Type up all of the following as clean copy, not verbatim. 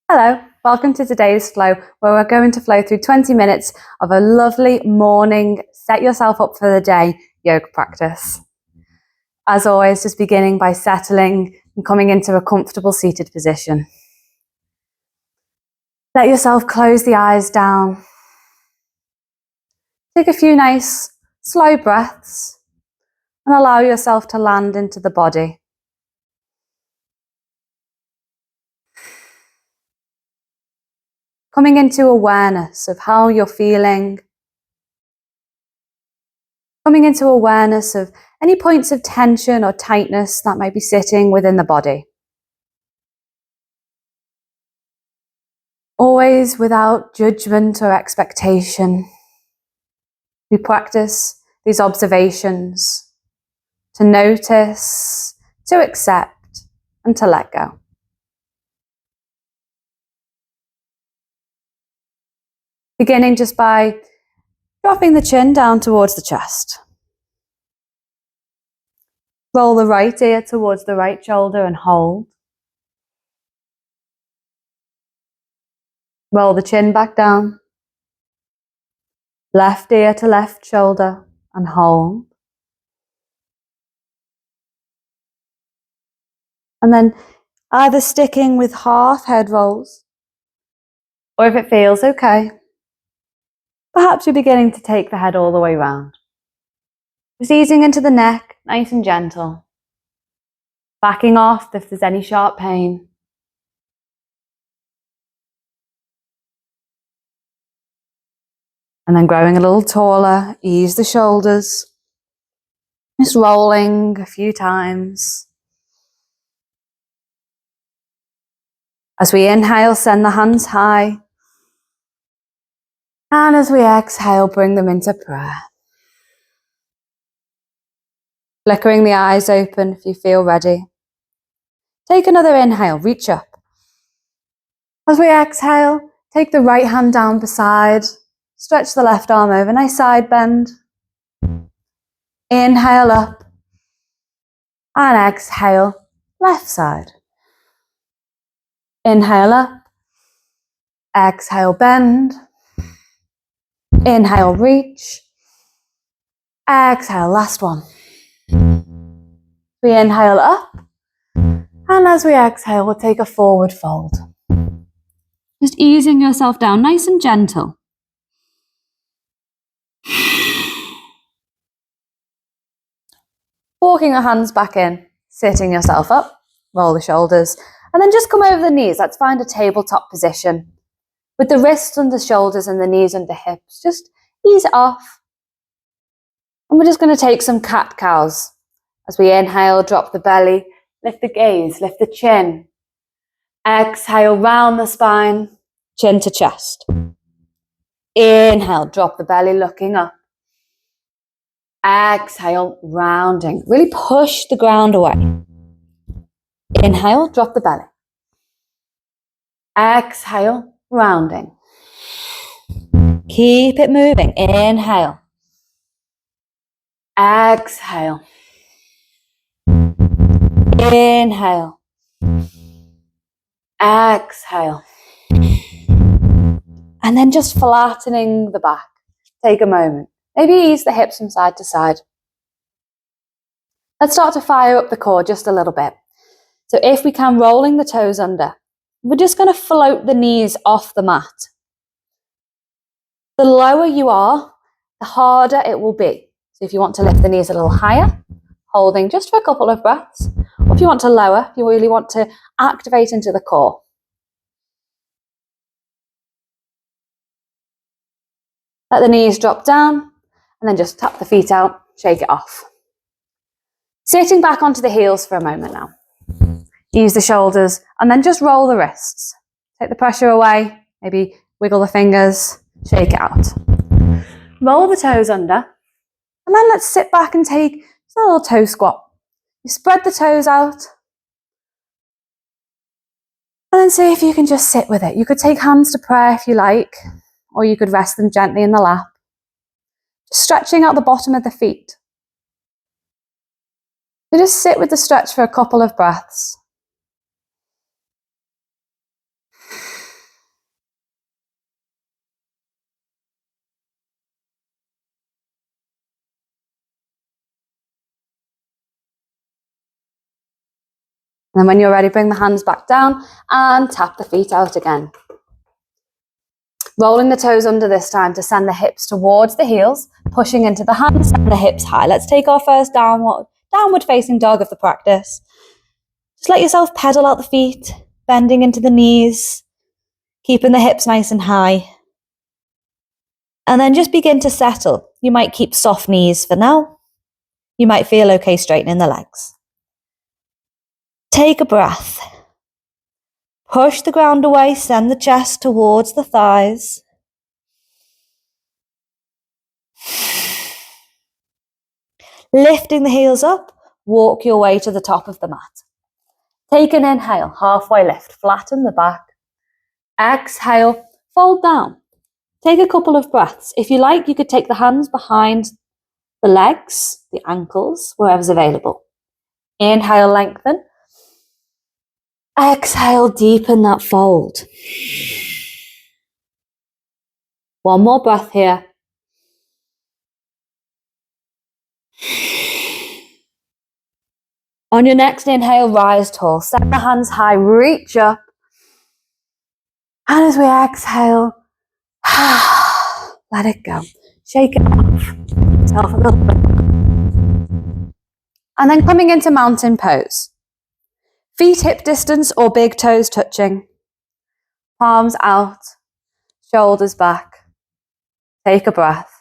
Hello, welcome to today's flow, where we're going to flow through 20 minutes of a lovely morning, set yourself up for the day yoga practice. As always, just beginning by settling and coming into a comfortable seated position. Let yourself close the eyes down. Take a few nice, slow breaths and allow yourself to land into the body. Coming into awareness of how you're feeling. Coming into awareness of any points of tension or tightness that might be sitting within the body. Always without judgment or expectation. We practice these observations to notice, to accept, and to let go. Beginning just by dropping the chin down towards the chest. Roll the right ear towards the right shoulder and hold. Roll the chin back down. Left ear to left shoulder and hold. And then either sticking with half head rolls, or if it feels okay, perhaps you're beginning to take the head all the way round. Just easing into the neck, nice and gentle. Backing off if there's any sharp pain. And then growing a little taller, ease the shoulders. Just rolling a few times. As we inhale, send the hands high. And as we exhale, bring them into prayer. Flickering the eyes open if you feel ready. Take another inhale, reach up. As we exhale, take the right hand down beside. Stretch the left arm over, nice side bend. Inhale up. And exhale, left side. Inhale up. Exhale, bend. Inhale, reach. Exhale, last one. We inhale up. And as we exhale, we'll take a forward fold. Just easing yourself down, nice and gentle. Walking your hands back in, sitting yourself up, roll the shoulders, and then just come over the knees. Let's find a tabletop position. With the wrists under shoulders and the knees under hips, just ease it off. And we're just going to take some cat-cows. As we inhale, drop the belly, lift the gaze, lift the chin. Exhale, round the spine, chin to chest. Inhale, drop the belly, looking up. Exhale, rounding. Really push the ground away. Inhale, drop the belly. Exhale, rounding. Keep it moving. Inhale. Exhale. Inhale. Exhale. And then just flattening the back. Take a moment. Maybe ease the hips from side to side. Let's start to fire up the core just a little bit. So if we can, rolling the toes under. We're just going to float the knees off the mat. The lower you are, the harder it will be. So if you want to lift the knees a little higher, holding just for a couple of breaths. Or if you want to lower, if you really want to activate into the core. Let the knees drop down and then just tap the feet out, shake it off. Sitting back onto the heels for a moment now. Use the shoulders and then just roll the wrists. Take the pressure away, maybe wiggle the fingers, shake it out. Roll the toes under and then let's sit back and take just a little toe squat. You spread the toes out and then see if you can just sit with it. You could take hands to prayer if you like, or you could rest them gently in the lap. Just stretching out the bottom of the feet. So just sit with the stretch for a couple of breaths. And then when you're ready, bring the hands back down and tap the feet out again. Rolling the toes under this time to send the hips towards the heels, pushing into the hands and the hips high. Let's take our first downward facing dog of the practice. Just let yourself pedal out the feet, bending into the knees, keeping the hips nice and high. And then just begin to settle. You might keep soft knees for now. You might feel okay straightening the legs. Take a breath. Push the ground away, send the chest towards the thighs. Lifting the heels up, walk your way to the top of the mat. Take an inhale, halfway lift, flatten the back. Exhale, fold down. Take a couple of breaths. If you like, you could take the hands behind the legs, the ankles, wherever's available. Inhale, lengthen. Exhale, deepen that fold. One more breath here. On your next inhale, rise tall. Set the hands high, reach up. And as we exhale, let it go. Shake it off. Yourself a little bit. And then coming into mountain pose. Feet hip distance or big toes touching. Palms out, shoulders back. Take a breath.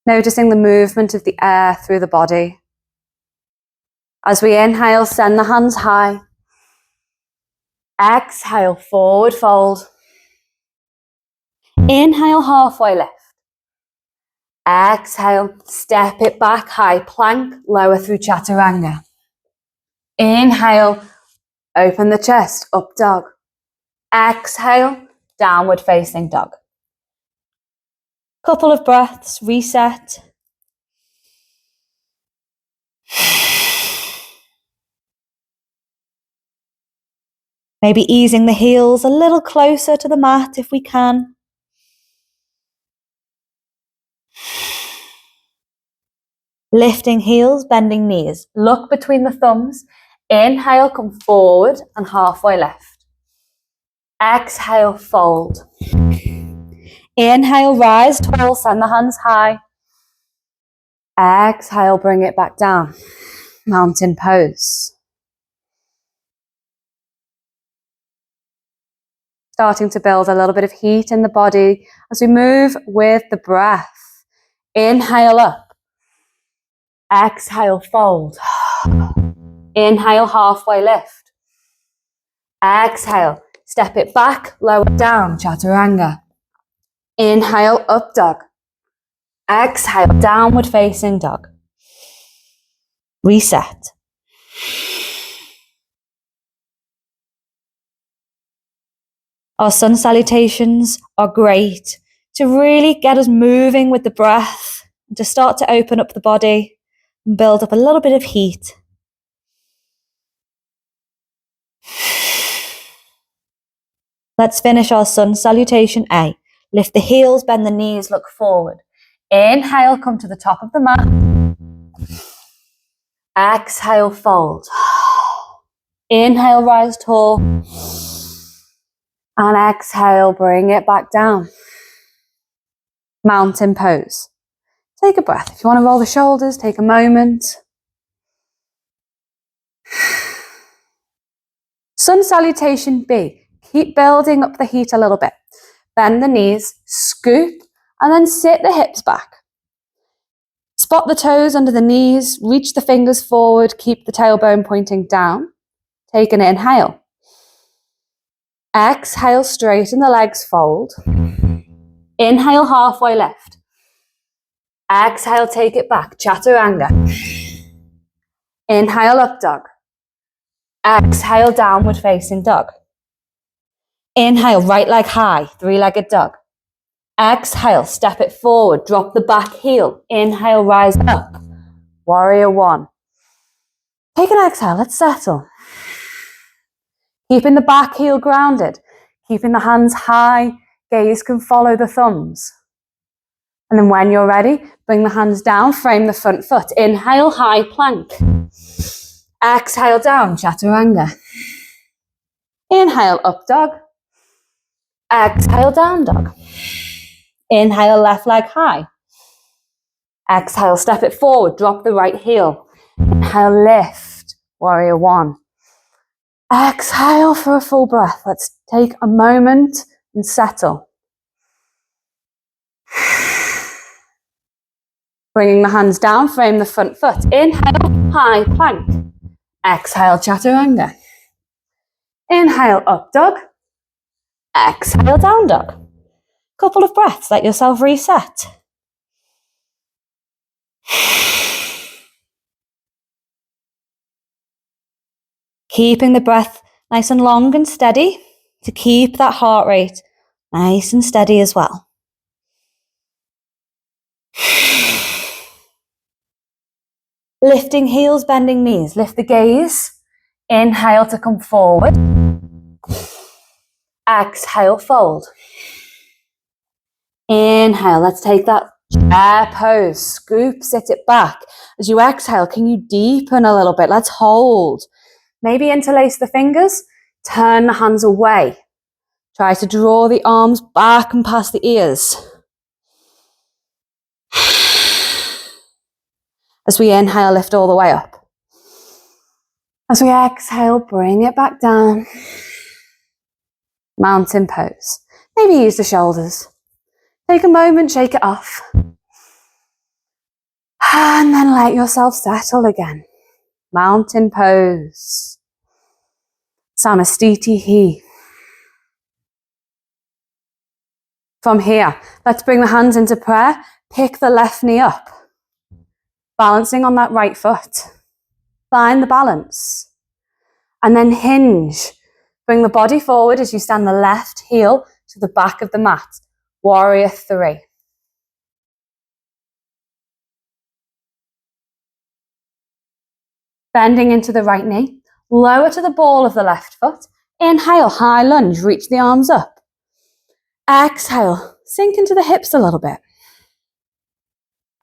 Noticing the movement of the air through the body. As we inhale, send the hands high. Exhale, forward fold. Inhale, halfway lift. Exhale, step it back high, plank, lower through chaturanga. Inhale, open the chest, up dog. Exhale, downward facing dog. Couple of breaths, reset. Maybe easing the heels a little closer to the mat if we can. Lifting heels, bending knees. Look between the thumbs. Inhale, come forward and halfway lift. Exhale, fold. Inhale, rise tall, send the hands high. Exhale, bring it back down. Mountain pose. Starting to build a little bit of heat in the body as we move with the breath. Inhale up. Exhale, fold. Inhale, halfway lift. Exhale, step it back, lower down, chaturanga. Inhale, up dog. Exhale, downward facing dog. Reset. Our sun salutations are great to really get us moving with the breath, and to start to open up the body and build up a little bit of heat. Let's finish our sun salutation A. Lift the heels, bend the knees, look forward. Inhale, come to the top of the mat. Exhale, fold. Inhale, rise tall. And exhale, bring it back down. Mountain pose. Take a breath. If you want to roll the shoulders, take a moment. Sun salutation B. Keep building up the heat a little bit. Bend the knees, scoop, and then sit the hips back. Spot the toes under the knees, reach the fingers forward, keep the tailbone pointing down. Take an inhale. Exhale, straighten the legs, fold. Inhale, halfway lift. Exhale, take it back, chaturanga. Inhale, up dog. Exhale, downward facing dog. Inhale, right leg high, three-legged dog. Exhale, step it forward, drop the back heel. Inhale, rise up. Warrior one. Take an exhale, let's settle. Keeping the back heel grounded, keeping the hands high, gaze can follow the thumbs. And then when you're ready, bring the hands down, frame the front foot. Inhale, high plank. Exhale, down, chaturanga. Inhale, up dog. Exhale, down dog. Inhale, left leg high. Exhale, step it forward, drop the right heel. Inhale, lift, warrior one. Exhale for a full breath. Let's take a moment and settle. Bringing the hands down, frame the front foot. Inhale, high plank. Exhale, chaturanga. Inhale, up dog. Exhale, down dog. Couple of breaths, let yourself reset. Keeping the breath nice and long and steady to keep that heart rate nice and steady as well. Lifting heels, bending knees. Lift the gaze. Inhale to come forward. Exhale, fold. Inhale, let's take that chair pose. Scoop, sit it back. As you exhale, can you deepen a little bit? Let's hold. Maybe interlace the fingers. Turn the hands away. Try to draw the arms back and past the ears. As we inhale, lift all the way up. As we exhale, bring it back down. Mountain pose. Maybe use the shoulders. Take a moment, shake it off. And then let yourself settle again. Mountain pose. Samastiti. From here, let's bring the hands into prayer. Pick the left knee up. Balancing on that right foot. Find the balance. And then hinge. Bring the body forward as you stand the left heel to the back of the mat. Warrior three. Bending into the right knee. Lower to the ball of the left foot. Inhale, high lunge, reach the arms up. Exhale, sink into the hips a little bit.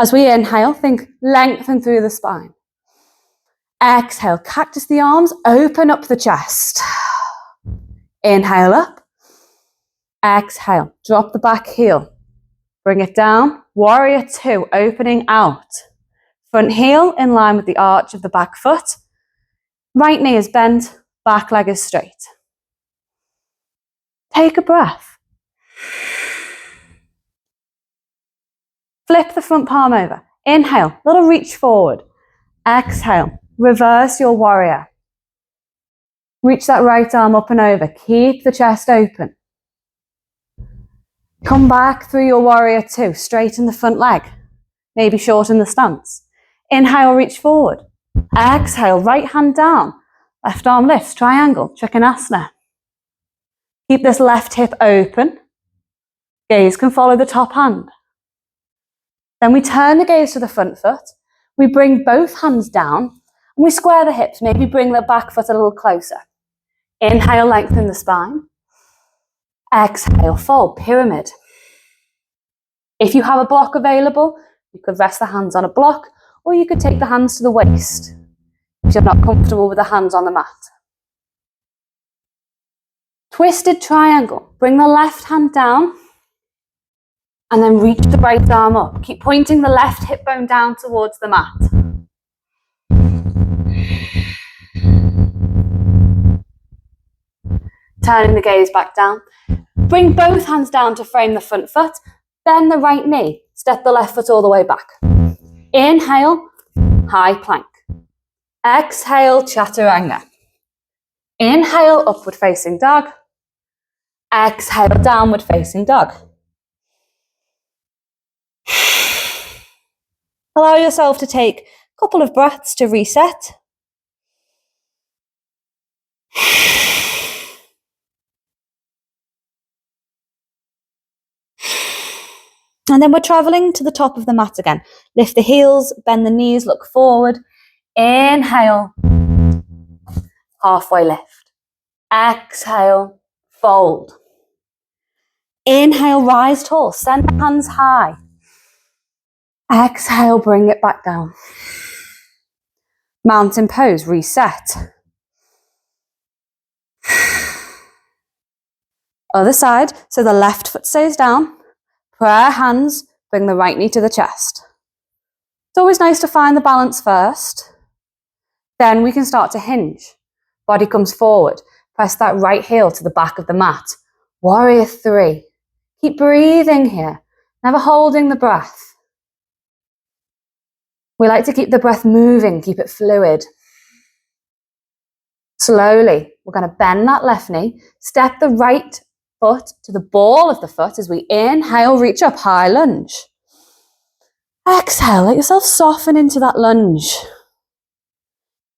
As we inhale, think lengthen through the spine. Exhale, cactus the arms, open up the chest. Inhale up. Exhale, drop the back heel. Bring it down. Warrior two, opening out. Front heel in line with the arch of the back foot. Right knee is bent, back leg is straight. Take a breath. Flip the front palm over. Inhale, little reach forward. Exhale, reverse your warrior. Reach that right arm up and over. Keep the chest open. Come back through your warrior two. Straighten the front leg. Maybe shorten the stance. Inhale, reach forward. Exhale, right hand down. Left arm lifts, triangle, Trikonasana. Keep this left hip open. Gaze can follow the top hand. Then we turn the gaze to the front foot. We bring both hands down and we square the hips. Maybe bring the back foot a little closer. Inhale, lengthen the spine. Exhale, fold, pyramid. If you have a block available, you could rest the hands on a block or you could take the hands to the waist if you're not comfortable with the hands on the mat. Twisted triangle. Bring the left hand down and then reach the right arm up. Keep pointing the left hip bone down towards the mat. Turning the gaze back down. Bring both hands down to frame the front foot. Bend the right knee. Step the left foot all the way back. Inhale, high plank. Exhale, chaturanga. Inhale, upward facing dog. Exhale, downward facing dog. Allow yourself to take a couple of breaths to reset. And then we're traveling to the top of the mat again. Lift the heels, bend the knees, look forward. Inhale, halfway lift. Exhale, fold. Inhale, rise tall, send the hands high. Exhale, bring it back down. Mountain pose, reset. Other side, so the left foot stays down. Prayer hands, bring the right knee to the chest. It's always nice to find the balance first. Then we can start to hinge. Body comes forward. Press that right heel to the back of the mat. Warrior 3. Keep breathing here, never holding the breath. We like to keep the breath moving, keep it fluid. Slowly, we're going to bend that left knee, step the right foot to the ball of the foot as we inhale, reach up, high lunge. Exhale, let yourself soften into that lunge.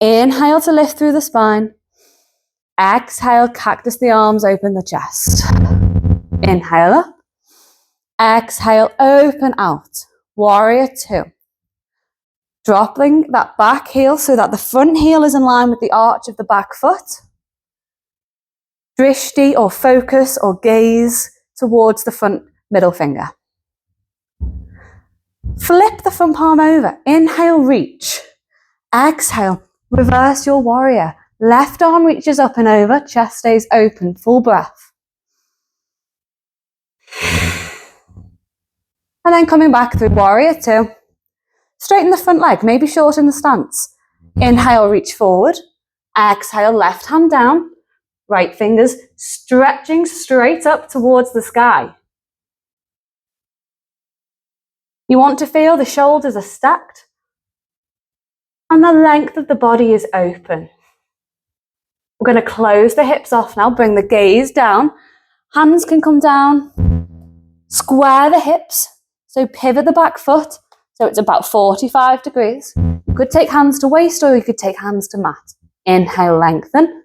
Inhale to lift through the spine. Exhale, cactus the arms, open the chest. Inhale up. Exhale, open out. Warrior 2. Dropping that back heel so that the front heel is in line with the arch of the back foot. Drishti or focus or gaze towards the front middle finger. Flip the front palm over. Inhale, reach. Exhale, reverse your warrior. Left arm reaches up and over, chest stays open, full breath. And then coming back through warrior 2. Straighten the front leg, maybe shorten the stance. Inhale, reach forward. Exhale, left hand down. Right fingers stretching straight up towards the sky. You want to feel the shoulders are stacked and the length of the body is open. We're going to close the hips off now, bring the gaze down. Hands can come down. Square the hips, so pivot the back foot, so it's about 45 degrees. You could take hands to waist or you could take hands to mat. Inhale, lengthen.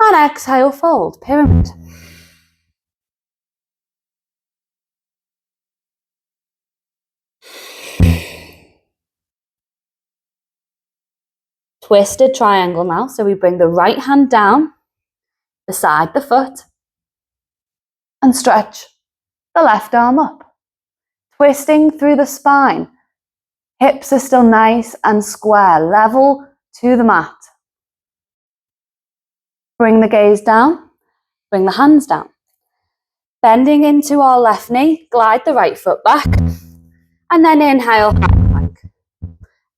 And exhale, fold, pyramid. Twisted triangle now, so we bring the right hand down beside the foot and stretch the left arm up. Twisting through the spine. Hips are still nice and square, level to the mat. Bring the gaze down, bring the hands down. Bending into our left knee, glide the right foot back, and then inhale, high plank.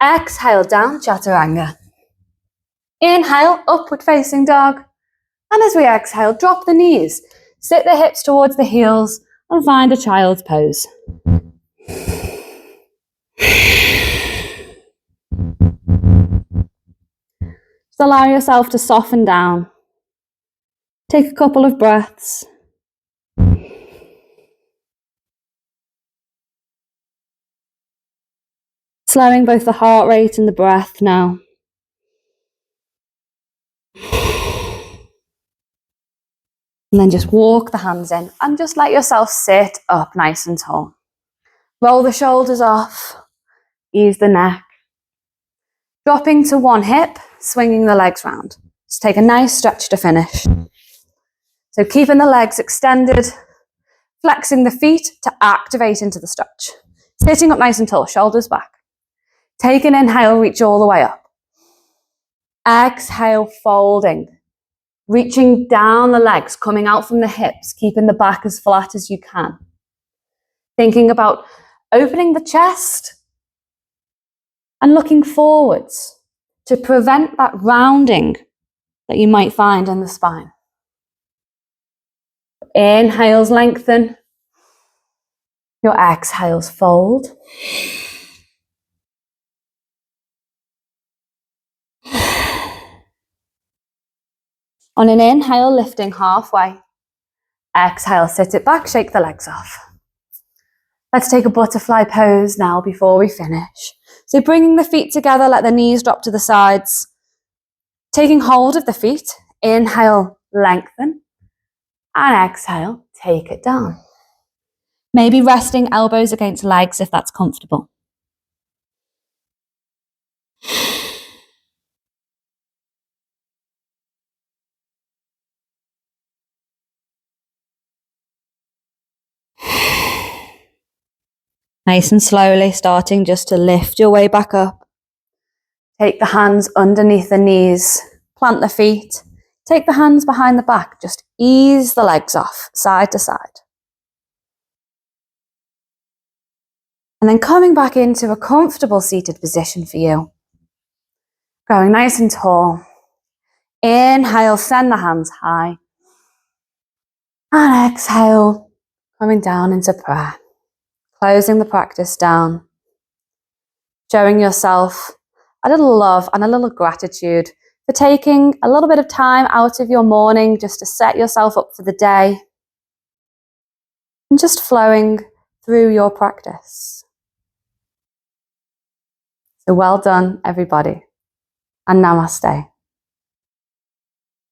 Exhale, down, chaturanga. Inhale, upward facing dog. And as we exhale, drop the knees. Sit the hips towards the heels and find a child's pose. Just allow yourself to soften down. Take a couple of breaths. Slowing both the heart rate and the breath now. And then just walk the hands in and just let yourself sit up nice and tall. Roll the shoulders off, ease the neck. Dropping to one hip, swinging the legs round. Just take a nice stretch to finish. So keeping the legs extended, flexing the feet to activate into the stretch. Sitting up nice and tall, shoulders back. Take an inhale, reach all the way up. Exhale, folding. Reaching down the legs, coming out from the hips, keeping the back as flat as you can. Thinking about opening the chest and looking forwards to prevent that rounding that you might find in the spine. Inhales, lengthen. Your exhales, fold. On an inhale, lifting halfway. Exhale, sit it back, shake the legs off. Let's take a butterfly pose now before we finish. So bringing the feet together, let the knees drop to the sides. Taking hold of the feet, inhale, lengthen. And exhale, take it down. Maybe resting elbows against legs if that's comfortable. Nice and slowly, starting just to lift your way back up. Take the hands underneath the knees, plant the feet. Take the hands behind the back, just ease the legs off, side to side. And then coming back into a comfortable seated position for you. Going nice and tall. Inhale, send the hands high. And exhale, coming down into prayer. Closing the practice down. Showing yourself a little love and a little gratitude for taking a little bit of time out of your morning just to set yourself up for the day. And just flowing through your practice. So well done, everybody, and namaste.